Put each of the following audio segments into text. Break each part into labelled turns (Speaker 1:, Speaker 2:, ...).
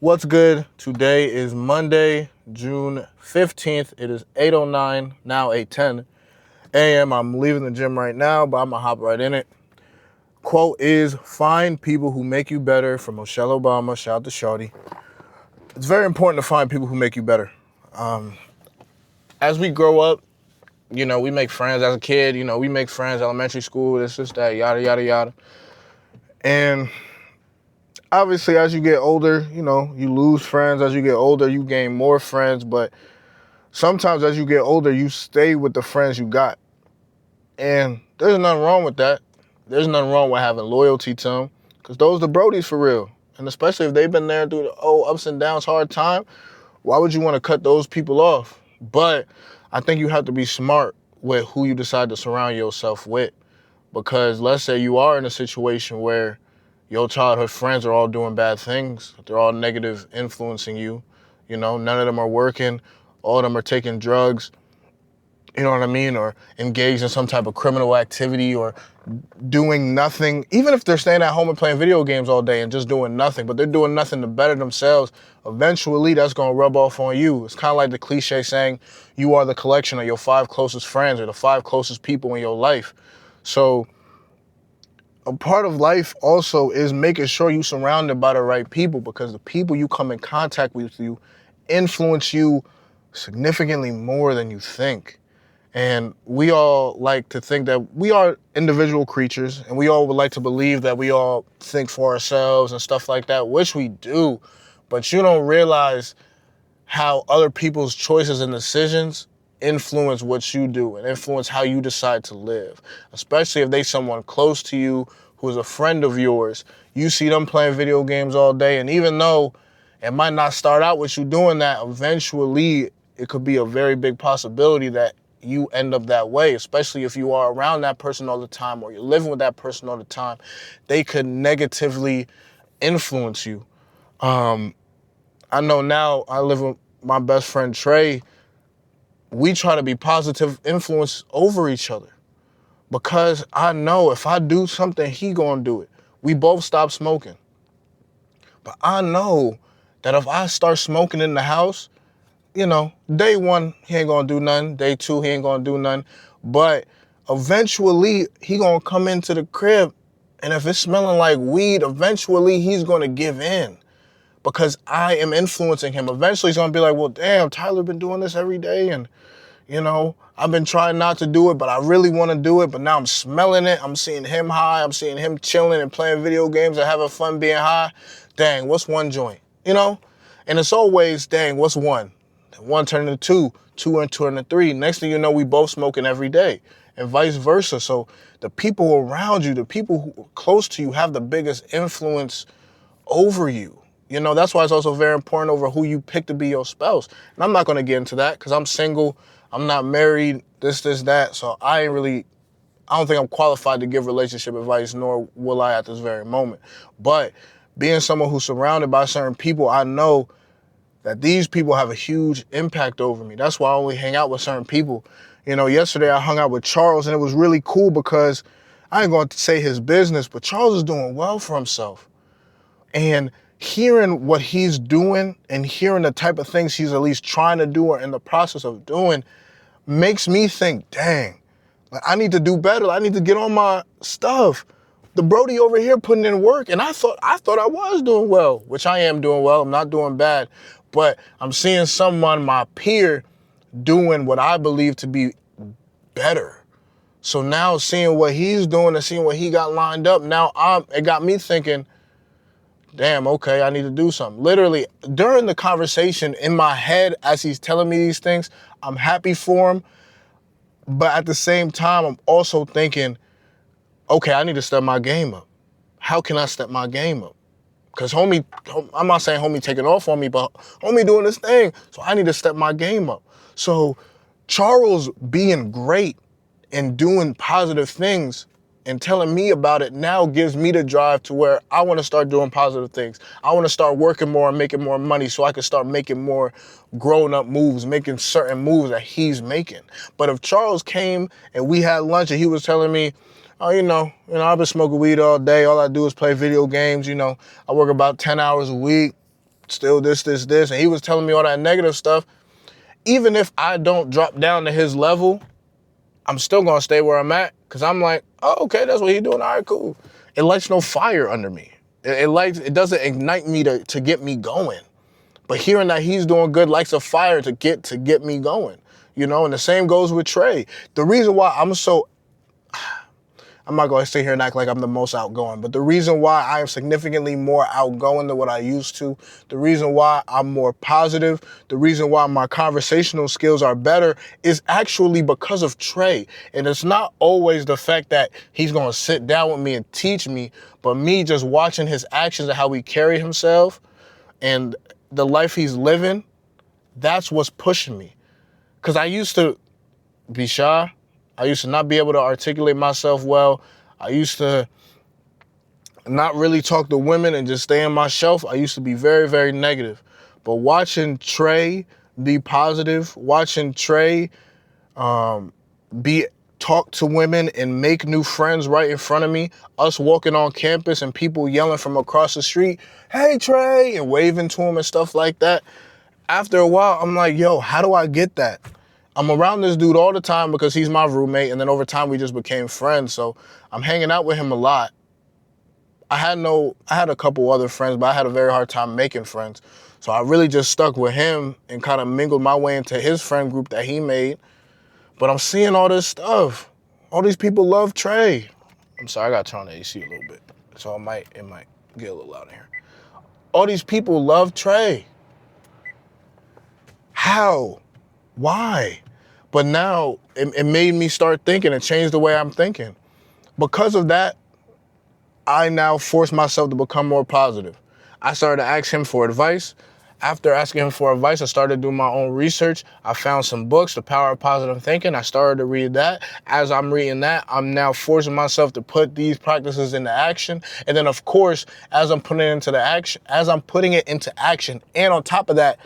Speaker 1: What's good? Today is Monday, June 15th. It is 8:09, now 8:10 a.m. I'm leaving the gym right now, but I'm going to hop right in it. Quote is, find people who make you better, from Michelle Obama. Shout out to Shawty. It's very important to find people who make you better. As we grow up, we make friends as a kid. We make friends elementary school, this, that, yada, yada, yada. And obviously, as you get older, you lose friends. As you get older, you gain more friends. But sometimes as you get older, you stay with the friends you got. And there's nothing wrong with that. There's nothing wrong with having loyalty to them, because those are the Brodies for real. And especially if they've been there through the ups and downs, hard time, why would you want to cut those people off? But I think you have to be smart with who you decide to surround yourself with. Because let's say you are in a situation where your childhood friends are all doing bad things. They're all negative influencing you. None of them are working. All of them are taking drugs, you know what I mean? Or engaged in some type of criminal activity, or doing nothing. Even if they're staying at home and playing video games all day and just doing nothing, but they're doing nothing to better themselves, eventually that's going to rub off on you. It's kind of like the cliche saying, you are the collection of your 5 closest friends or the 5 closest people in your life. So a part of life also is making sure you're surrounded by the right people, because the people you come in contact with you influence you significantly more than you think. And we all like to think that we are individual creatures, and we all would like to believe that we all think for ourselves and stuff like that, which we do. But you don't realize how other people's choices and decisions influence what you do and influence how you decide to live. Especially if they someone close to you who is a friend of yours. You see them playing video games all day, and even though it might not start out with you doing that, eventually it could be a very big possibility that you end up that way, especially if you are around that person all the time, or you're living with that person all the time. They could negatively influence you. I know now I live with my best friend Trey. We try to be positive influence over each other, because I know if I do something, he gonna do it. We both stop smoking. But I know that if I start smoking in the house, day 1, he ain't gonna do nothing. Day 2, he ain't gonna do nothing. But eventually, he gonna come into the crib, and if it's smelling like weed, eventually he's gonna give in, because I am influencing him. Eventually, he's gonna be like, well, damn, Tyler been doing this every day, and, I've been trying not to do it, but I really want to do it, but now I'm smelling it. I'm seeing him high. I'm seeing him chilling and playing video games and having fun being high. Dang, what's one joint? And it's always, dang, what's one? 1 turning to 2, 2 and 2 and 3. Next thing you know, we both smoking every day, and vice versa. So the people around you, the people who are close to you, have the biggest influence over you. That's why it's also very important over who you pick to be your spouse. And I'm not going to get into that, because I'm single. I'm not married, this, that. So I don't think I'm qualified to give relationship advice, nor will I at this very moment. But being someone who's surrounded by certain people, I know that these people have a huge impact over me. That's why I only hang out with certain people. Yesterday I hung out with Charles, and it was really cool because I ain't going to say his business, but Charles is doing well for himself. And hearing what he's doing and hearing the type of things he's at least trying to do or in the process of doing makes me think, dang, like, I need to do better. I need to get on my stuff. The Brody over here putting in work, and I thought I was doing well, which I am doing well. I'm not doing bad, but I'm seeing someone, my peer, doing what I believe to be better. So now seeing what he's doing and seeing what he got lined up, it got me thinking, damn, okay, I need to do something. Literally, during the conversation in my head, as he's telling me these things, I'm happy for him. But at the same time, I'm also thinking, okay, I need to step my game up. How can I step my game up? Because homie, I'm not saying homie taking off on me, but homie doing this thing. So I need to step my game up. So Charles being great and doing positive things and telling me about it now gives me the drive to where I want to start doing positive things. I want to start working more and making more money so I can start making more grown-up moves, making certain moves that he's making. But if Charles came and we had lunch and he was telling me, oh, I've been smoking weed all day. All I do is play video games. I work about 10 hours a week. still this, and he was telling me all that negative stuff. Even if I don't drop down to his level, I'm still gonna stay where I'm at, because I'm like, oh, okay, that's what he's doing, all right, cool. It lights no fire under me. It doesn't ignite me to get me going. But hearing that he's doing good lights a fire to get me going, you know? And the same goes with Trey. The reason why I'm not going to sit here and act like I'm the most outgoing, but the reason why I am significantly more outgoing than what I used to, the reason why I'm more positive, the reason why my conversational skills are better is actually because of Trey. And it's not always the fact that he's going to sit down with me and teach me, but me just watching his actions and how he carried himself and the life he's living, that's what's pushing me. Because I used to be shy. I used to not be able to articulate myself well. I used to not really talk to women and just stay on my shelf. I used to be very, very negative. But watching Trey be positive, watching Trey talk to women and make new friends right in front of me, us walking on campus and people yelling from across the street, hey, Trey, and waving to him and stuff like that. After a while, I'm like, yo, how do I get that? I'm around this dude all the time because he's my roommate, and then over time we just became friends, so I'm hanging out with him a lot. I had a couple other friends, but I had a very hard time making friends. So I really just stuck with him and kind of mingled my way into his friend group that he made. But I'm seeing all this stuff. All these people love Trey. I'm sorry, I gotta turn on the AC a little bit, so it might get a little loud in here. All these people love Trey. How? Why? But now it made me start thinking and change the way I'm thinking. Because of that, I now force myself to become more positive. I started to ask him for advice. After asking him for advice, I started doing my own research. I found some books, The Power of Positive Thinking. I started to read that. As I'm reading that, I'm now forcing myself to put these practices into action. And then, of course, as I'm putting it into action, and on top of that,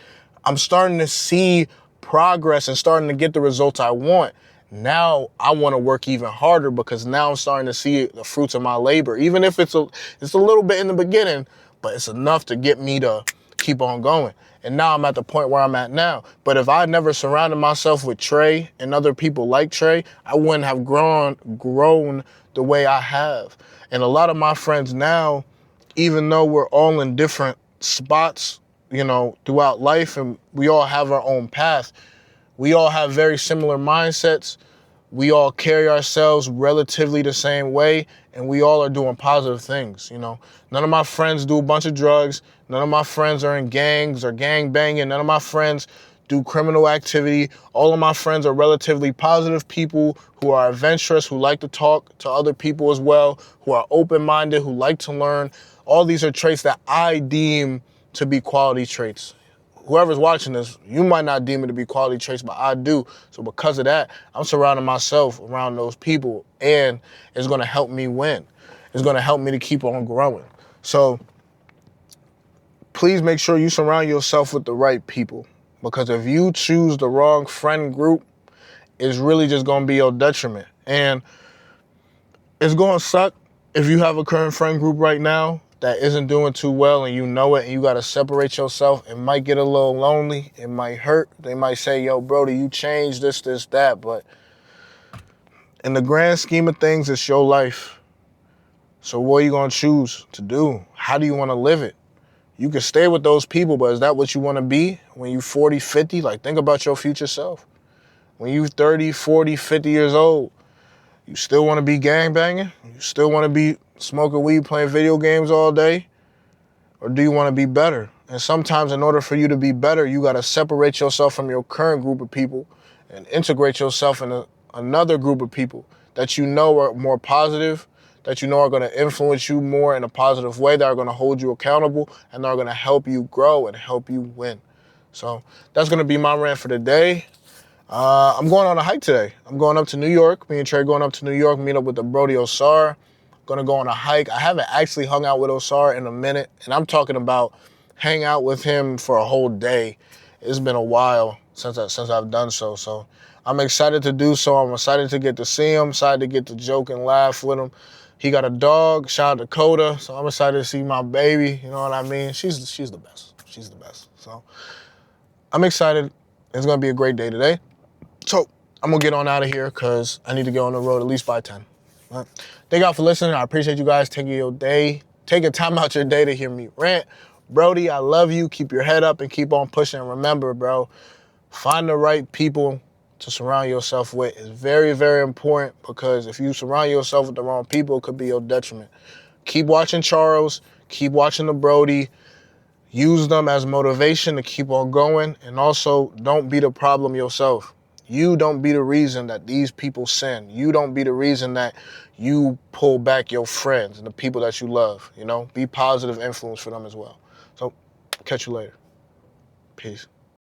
Speaker 1: I'm starting to see progress and starting to get the results I want. Now I want to work even harder, because now I'm starting to see the fruits of my labor. Even if it's a little bit in the beginning, but it's enough to get me to keep on going. And now I'm at the point where I'm at now. But if I never surrounded myself with Trey and other people like Trey, I wouldn't have grown the way I have. And a lot of my friends now, even though we're all in different spots, you know, throughout life, and we all have our own path, we all have very similar mindsets. We all carry ourselves relatively the same way, and we all are doing positive things, you know. None of my friends do a bunch of drugs. None of my friends are in gangs or gang banging. None of my friends do criminal activity. All of my friends are relatively positive people who are adventurous, who like to talk to other people as well, who are open-minded, who like to learn. All these are traits that I deem to be quality traits. Whoever's watching this, you might not deem it to be quality traits, but I do. So because of that, I'm surrounding myself around those people, and it's gonna help me win. It's gonna help me to keep on growing. So please make sure you surround yourself with the right people, because if you choose the wrong friend group, it's really just gonna be your detriment. And it's gonna suck if you have a current friend group right now that isn't doing too well, and you know it, and you gotta separate yourself. It might get a little lonely. It might hurt. They might say, yo, Brody, you changed this, that. But in the grand scheme of things, it's your life. So what are you gonna choose to do? How do you wanna live it? You can stay with those people, but is that what you wanna be when you 40, 50? Like, think about your future self. When you 30, 40, 50 years old, you still wanna be gangbanging? You still wanna be smoking weed, playing video games all day? Or do you want to be better? And sometimes in order for you to be better, you got to separate yourself from your current group of people and integrate yourself in another group of people that you know are more positive, that you know are going to influence you more in a positive way, that are going to hold you accountable, and are going to help you grow and help you win. So that's going to be my rant for today. I'm going on a hike today. I'm going up to New York. Me and Trey going up to New York, meet up with the Brody Osar. Gonna go on a hike. I haven't actually hung out with Osar in a minute, and I'm talking about hang out with him for a whole day. It's been a while since I've done so. So I'm excited to do so. I'm excited to get to see him, excited to get to joke and laugh with him. He got a dog, shout out to Coda. So I'm excited to see my baby, you know what I mean? She's the best. She's the best. So I'm excited. It's going to be a great day today. So I'm going to get on out of here because I need to get on the road at least by 10. Right. Thank y'all for listening. I appreciate you guys taking time out your day to hear me rant. Brody, I love you. Keep your head up and keep on pushing. And remember, bro, find the right people to surround yourself with. Is very, very important, because if you surround yourself with the wrong people, it could be your detriment. Keep watching Charles. Keep watching the Brody. Use them as motivation to keep on going. And also, don't be the problem yourself. You don't be the reason that these people sin. You don't be the reason that you pull back your friends and the people that you love. You know, be positive influence for them as well. So, catch you later. Peace.